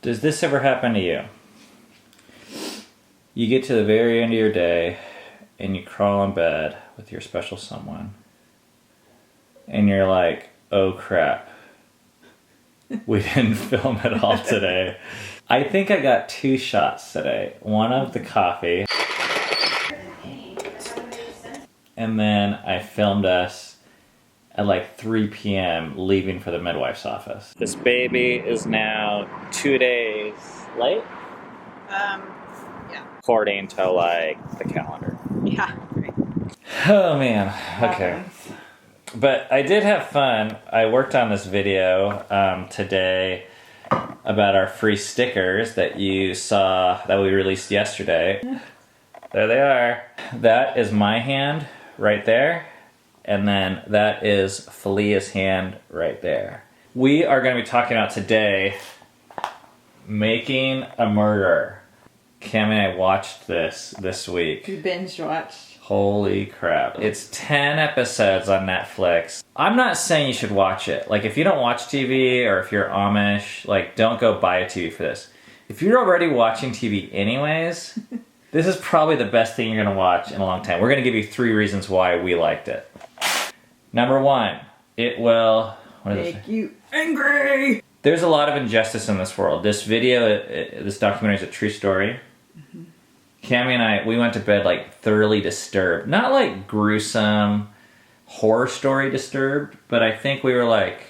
Does this ever happen to you? You get to the very end of your day and you crawl in bed with your special someone and you're like, oh crap, we didn't film at all today. I think I got 2 shots today. One of the coffee, and then I filmed us at like 3 p.m. leaving for the midwife's office. This baby is now 2 days late? Yeah. According to like the calendar. Yeah, right. Oh man, okay. But I did have fun. I worked on this video today about our free stickers that you saw that we released yesterday. There they are. That is my hand right there. And then that is Filia's hand right there. We are going to be talking about today making a murder. Cam and I watched this week. We binge watched. Holy crap. It's 10 episodes on Netflix. I'm not saying you should watch it. Like, if you don't watch TV or if you're Amish, like, don't go buy a TV for this. If you're already watching TV anyways, this is probably the best thing you're going to watch in a long time. We're going to give you 3 reasons why we liked it. Number 1, it will make you angry. There's a lot of injustice in this world. This this documentary is a true story. Mm-hmm. Cammie and I, we went to bed like thoroughly disturbed. Not like gruesome horror story disturbed, but I think we were like,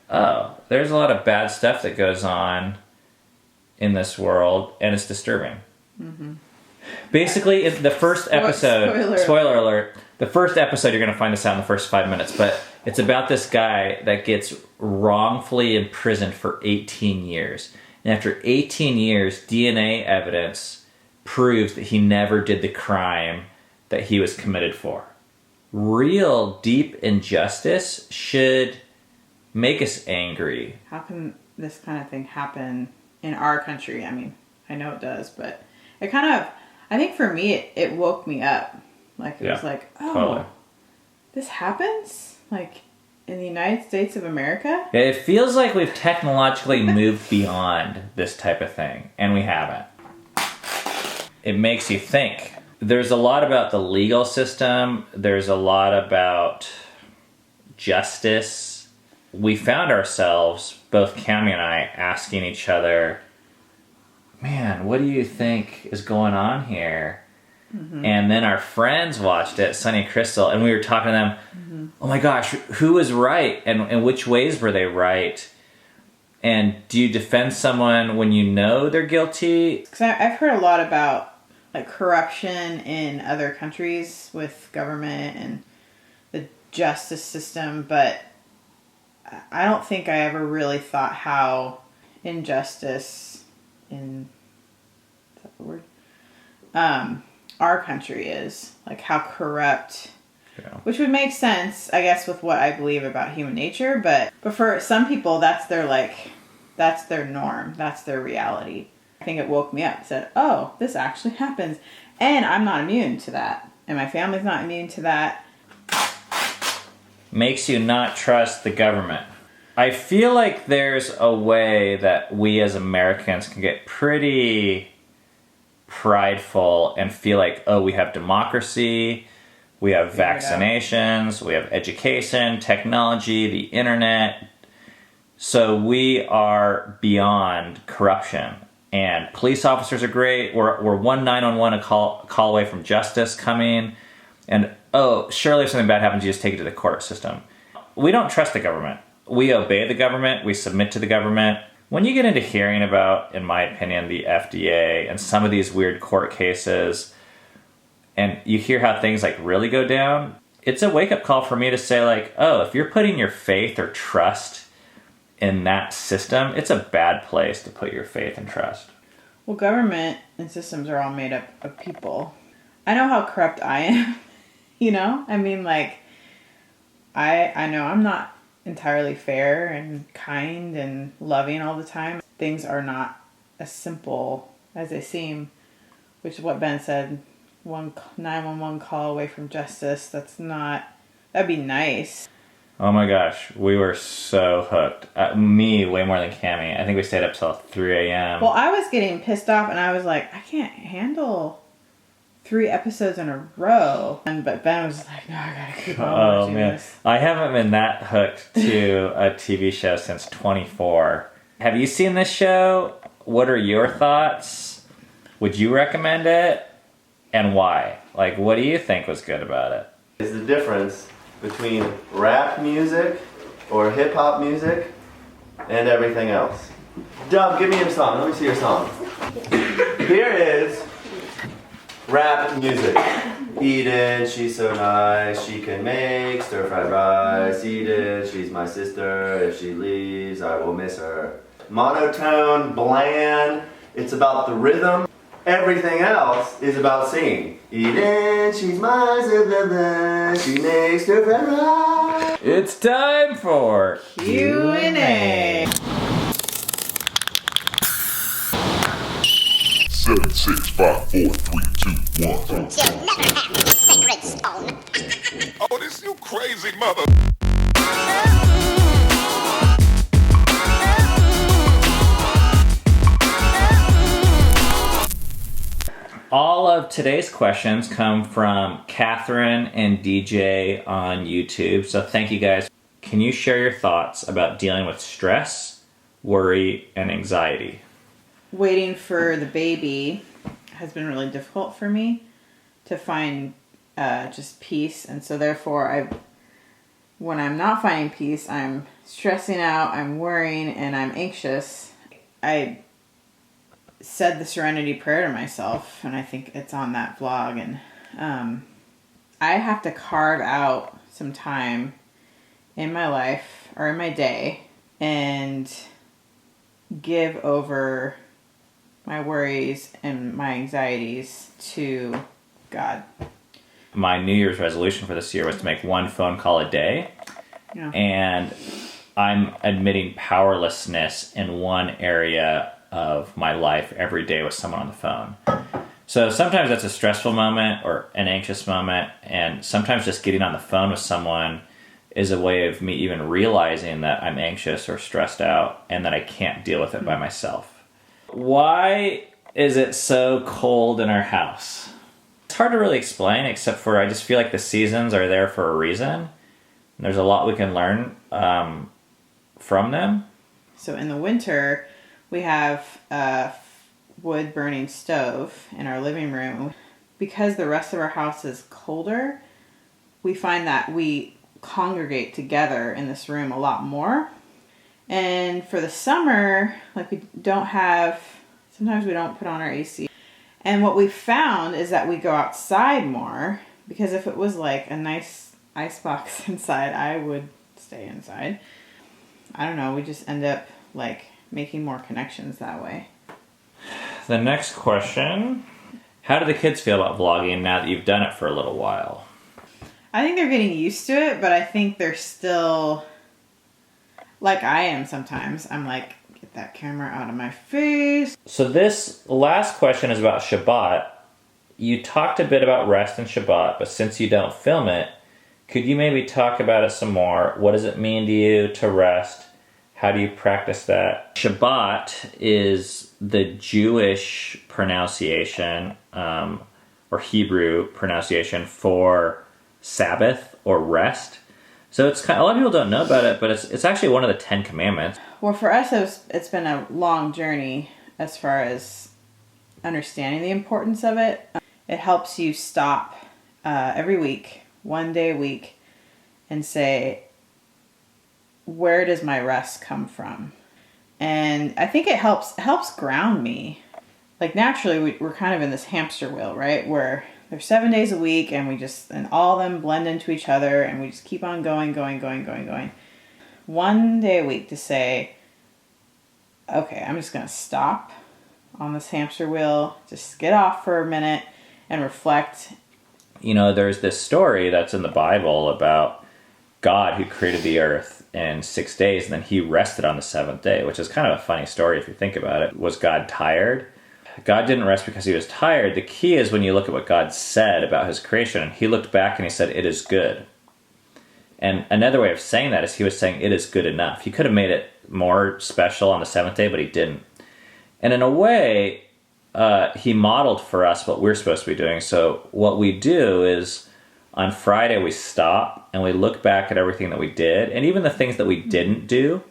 oh, there's a lot of bad stuff that goes on in this world, and it's disturbing. Mm-hmm. Basically, the first episode, spoiler alert, the first episode, you're going to find this out in the first 5 minutes, but it's about this guy that gets wrongfully imprisoned for 18 years. And after 18 years, DNA evidence proves that he never did the crime that he was committed for. Real deep injustice should make us angry. How can this kind of thing happen in our country? I mean, I know it does, but it kind of, I think for me, it woke me up. Like, it was like, oh, totally. This happens? Like, in the United States of America? Yeah, it feels like we've technologically moved beyond this type of thing, and we haven't. It makes you think. There's a lot about the legal system. There's a lot about justice. We found ourselves, both Cammie and I, asking each other, man, what do you think is going on here? Mm-hmm. And then our friends watched it, Sunny and Crystal, and we were talking to them, mm-hmm. Oh my gosh, who was right? And which ways were they right? And do you defend someone when you know they're guilty? Because I've heard a lot about like corruption in other countries with government and the justice system, but I don't think I ever really thought how injustice in, is that the word? Our country is, like how corrupt, yeah. Which would make sense, I guess, with what I believe about human nature, but for some people, that's their norm, that's their reality. I think it woke me up, said, oh, this actually happens, and I'm not immune to that, and my family's not immune to that. Makes you not trust the government. I feel like there's a way that we as Americans can get pretty prideful and feel like, oh, we have democracy, we have vaccinations, we have education, technology, the internet. So we are beyond corruption. And police officers are great. We're 911 a call away from justice coming. And oh, surely if something bad happens, you just take it to the court system. We don't trust the government. We obey the government. We submit to the government. When you get into hearing about, in my opinion, the FDA and some of these weird court cases, and you hear how things like really go down, it's a wake-up call for me to say like, oh, if you're putting your faith or trust in that system, it's a bad place to put your faith and trust. Well, government and systems are all made up of people. I know how corrupt I am, you know? I mean, like, I know I'm not entirely fair and kind and loving all the time. Things are not as simple as they seem, which is what Ben said, 911 call away from justice. That'd be nice. Oh my gosh, we were so hooked. Me, way more than Cammie. I think we stayed up till 3 a.m. Well, I was getting pissed off, and I was like, I can't handle 3 episodes in a row. But Ben was like, no, I gotta keep on watching this. I haven't been that hooked to a TV show since 24. Have you seen this show? What are your thoughts? Would you recommend it? And why? Like, what do you think was good about it? Is the difference between rap music or hip-hop music and everything else. Dub, give me your song. Let me see your song. Here is rap music. Eden, she's so nice, she can make stir-fried rice. Eden, she's my sister, if she leaves, I will miss her. Monotone, bland, it's about the rhythm. Everything else is about singing. Eden, she's my sister, she makes stir-fried rice. It's time for Q&A. 7, 6, 5, 4, 3, 2, 1. You'll never have the sacred stone. Oh, this you crazy mother. All of today's questions come from Catherine and DJ on YouTube, so thank you guys. Can you share your thoughts about dealing with stress, worry, and anxiety? Waiting for the baby has been really difficult for me to find just peace, and so therefore when I'm not finding peace, I'm stressing out, I'm worrying, and I'm anxious. I said the serenity prayer to myself, and I think it's on that vlog, and I have to carve out some time in my life or in my day and give over my worries and my anxieties to God. My New Year's resolution for this year was to make one phone call a day, Yeah. and I'm admitting powerlessness in one area of my life every day with someone on the phone. So sometimes that's a stressful moment or an anxious moment, and sometimes just getting on the phone with someone is a way of me even realizing that I'm anxious or stressed out and that I can't deal with it by myself. Why is it so cold in our house? It's hard to really explain, except for I just feel like the seasons are there for a reason. And there's a lot we can learn from them. So in the winter, we have a wood burning stove in our living room. Because the rest of our house is colder, we find that we congregate together in this room a lot more. And for the summer, like sometimes we don't put on our AC. And what we found is that we go outside more, because if it was like a nice icebox inside, I would stay inside. I don't know, we just end up like making more connections that way. The next question, how do the kids feel about vlogging now that you've done it for a little while? I think they're getting used to it, but I think they're still like I am sometimes. I'm like, get that camera out of my face. So this last question is about Shabbat. You talked a bit about rest in Shabbat, but since you don't film it, could you maybe talk about it some more? What does it mean to you to rest? How do you practice that? Shabbat is the Jewish pronunciation, or Hebrew pronunciation for Sabbath or rest. So it's a lot of people don't know about it, but it's actually one of the 10 Commandments. Well, for us, it's been a long journey as far as understanding the importance of it. It helps you stop every week, one day a week, and say, where does my rest come from? And I think it helps ground me. Like naturally, we're kind of in this hamster wheel, right? Where there's 7 days a week, and all of them blend into each other, and we just keep on going. One day a week to say, okay, I'm just going to stop on this hamster wheel, just get off for a minute and reflect. You know, there's this story that's in the Bible about God who created the earth in 6 days, and then he rested on the seventh day, which is kind of a funny story if you think about it. Was God tired? God didn't rest because he was tired. The key is when you look at what God said about his creation, he looked back and he said, it is good. And another way of saying that is he was saying it is good enough. He could have made it more special on the seventh day, but he didn't. And in a way, he modeled for us what we're supposed to be doing. So what we do is on Friday we stop and we look back at everything that we did and even the things that we didn't do,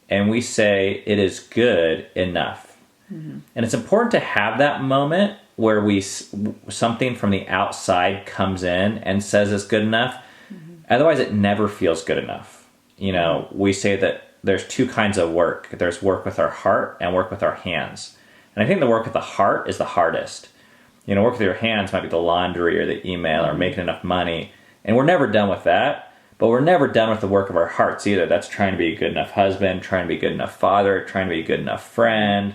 and we say it is good enough. Mm-hmm. And it's important to have that moment where something from the outside comes in and says it's good enough. Mm-hmm. Otherwise, it never feels good enough. You know, we say that there's two kinds of work. There's work with our heart and work with our hands. And I think the work with the heart is the hardest. You know, work with your hands might be the laundry or the email or making enough money. And we're never done with that. But we're never done with the work of our hearts either. That's trying to be a good enough husband, trying to be a good enough father, trying to be a good enough friend.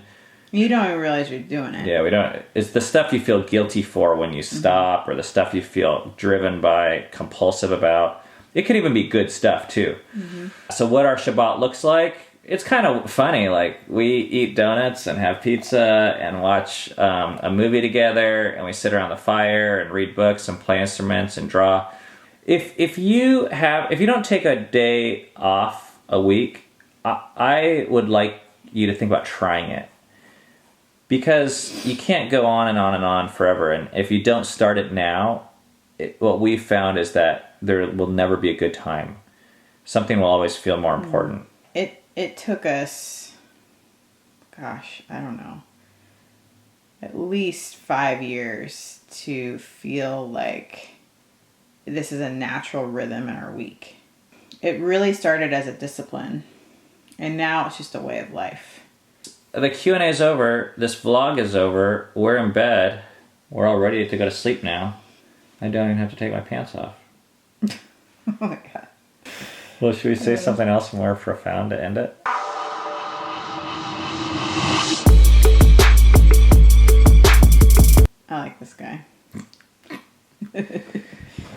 You don't even realize you're doing it. Yeah, we don't. It's the stuff you feel guilty for when you stop, or the stuff you feel driven by, compulsive about. It could even be good stuff too. Mm-hmm. So what our Shabbat looks like, it's kind of funny. Like, we eat donuts and have pizza and watch a movie together, and we sit around the fire and read books and play instruments and draw. If you don't take a day off a week, I would like you to think about trying it. Because you can't go on and on and on forever. And if you don't start it now, what we've found is that there will never be a good time. Something will always feel more important. It took us, gosh, I don't know, at least 5 years to feel like this is a natural rhythm in our week. It really started as a discipline, and now it's just a way of life. The Q&A is over. This vlog is over. We're in bed. We're all ready to go to sleep now. I don't even have to take my pants off. Oh my God. Well, should we say something else more profound to end it? I like this guy.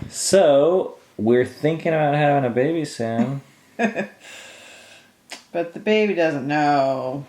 So, we're thinking about having a baby soon. But the baby doesn't know.